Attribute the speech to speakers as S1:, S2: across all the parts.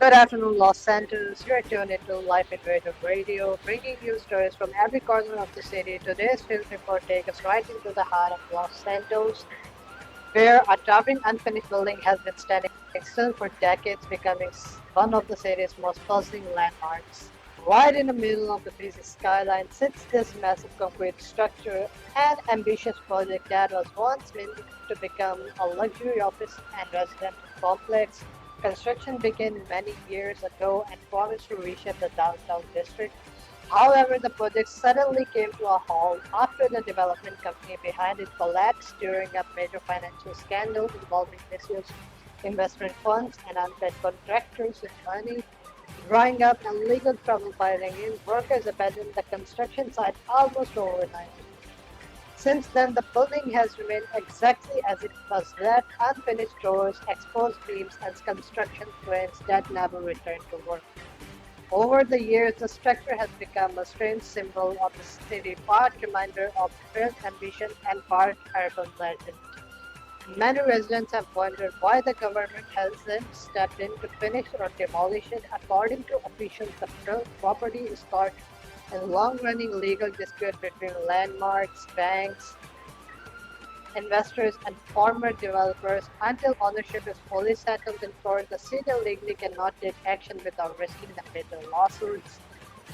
S1: Good afternoon, Los Santos. You're tuned into Life in Radio Radio, bringing you stories from every corner of the city. Today's field report takes us right into the heart of Los Santos, where a towering unfinished building has been standing still for decades, becoming one of the city's most puzzling landmarks. Right in the middle of the busy skyline sits this massive concrete structure, an ambitious project that was once meant to become a luxury office and residential complex. Construction began many years ago and promised to reshape the downtown district. However, the project suddenly came to a halt after the development company behind it collapsed during a major financial scandal involving misused investment funds and unpaid contractors with money. Drying up and legal trouble piling in, workers abandoned the construction site almost overnight. Since then, the building has remained exactly as it was left, unfinished doors, exposed beams, and construction cranes that never returned to work. Over the years, the structure has become a strange symbol of the city, part reminder of failed ambition and part urban legend. Many residents have wondered why the government hasn't stepped in to finish or demolish it. According to officials, the property is caught in a long-running legal dispute between landmarks, banks, investors, and former developers. Until ownership is fully settled in court, the city legally cannot take action without risking the major lawsuits.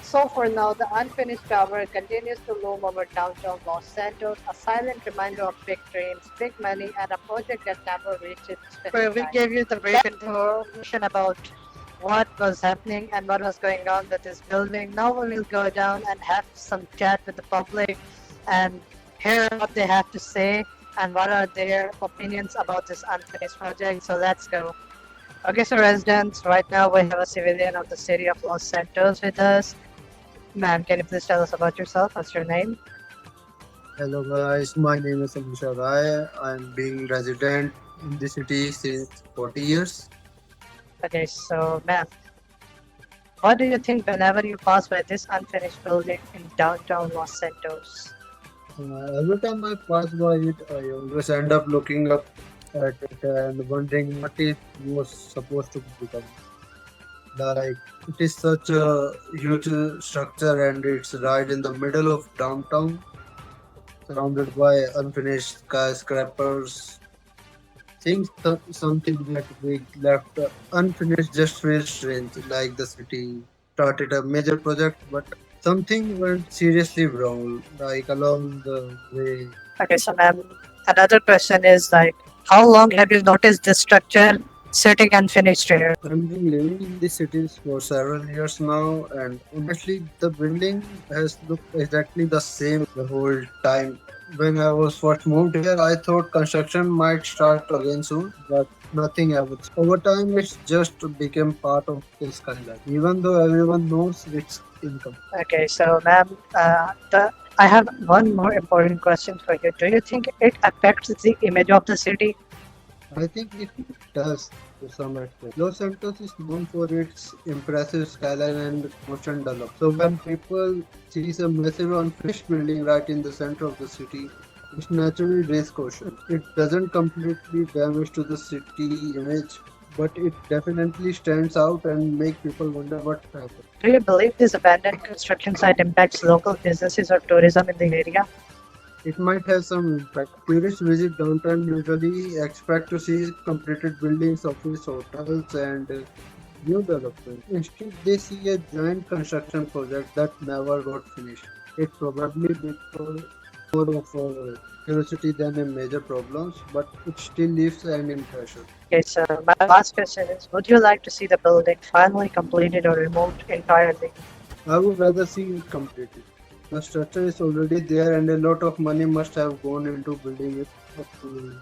S1: So for now, the unfinished tower continues to loom over downtown Los Santos, a silent reminder of big dreams, big money, and a project that never reached its finish line. We gave you the brief information about what was happening and what was going on with this building. Now we will go down and have some chat with the public and hear what they have to say and what are their opinions about this unfinished project. So let's go. Okay, so residents, right now we have a civilian of the city of Los Santos with us. Ma'am, can you please tell us about yourself? What's your name?
S2: Hello guys, my name is Amisha Rai. I'm being resident in the city since 40 years.
S1: Okay, so ma'am, what do you think whenever you pass by this unfinished building in downtown Los Santos?
S2: Every time I pass by it, I always end up looking up at it and wondering what it was supposed to become. Like, it is such a huge structure and it's right in the middle of downtown, surrounded by unfinished skyscrapers. Seeing something that big left unfinished just feels strange, like the city started a major project, but something went seriously wrong, like along the way.
S1: Okay, so ma'am, another question is like, how long have you noticed this structure sitting unfinished here?
S2: I've been living in the cities for several years now, and honestly, the building has looked exactly the same the whole time. When I was first moved here, I thought construction might start again soon, but nothing ever. Over time, it's just became part of the skyline, even though everyone knows it's income.
S1: Okay, so ma'am, I have one more important question for you. Do you think it affects the image of the city?
S2: I think it does to some extent. Los Santos is known for its impressive skyline and constant development. So when people see a massive unfinished building right in the center of the city, it naturally raises caution. It doesn't completely damage to the city image, but it definitely stands out and make people wonder what happened.
S1: Do you believe this abandoned construction site impacts local businesses or tourism in the area?
S2: It might have some impact. Tourists visit downtown usually expect to see completed buildings, office, hotels, and new development. Instead, they see a giant construction project that never got finished. It probably became more of a curiosity than a major problem, but it still leaves an impression.
S1: Okay, so my last question is, would you like to see the building finally completed or removed entirely?
S2: I would rather see it completed. The structure is already there, and a lot of money must have gone into building it up to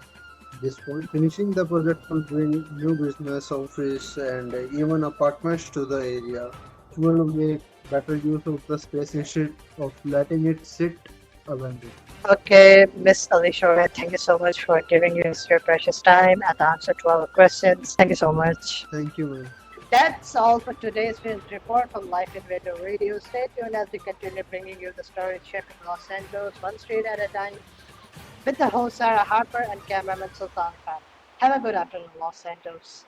S2: this point. Finishing the project will bring new business, office, and even apartments to the area. It will make better use of the space instead of letting it sit abandoned.
S1: Okay, Miss Alicia, Red, thank you so much for giving us your precious time and the answer to our questions. Thank you so much.
S2: Thank you, man.
S1: That's all for today's field report from Life in Radio Radio. Stay tuned as we continue bringing you the stories shaping Los Angeles, one street at a time, with the host Sarah Harper and cameraman Sultan Khan. Have a good afternoon, Los Santos.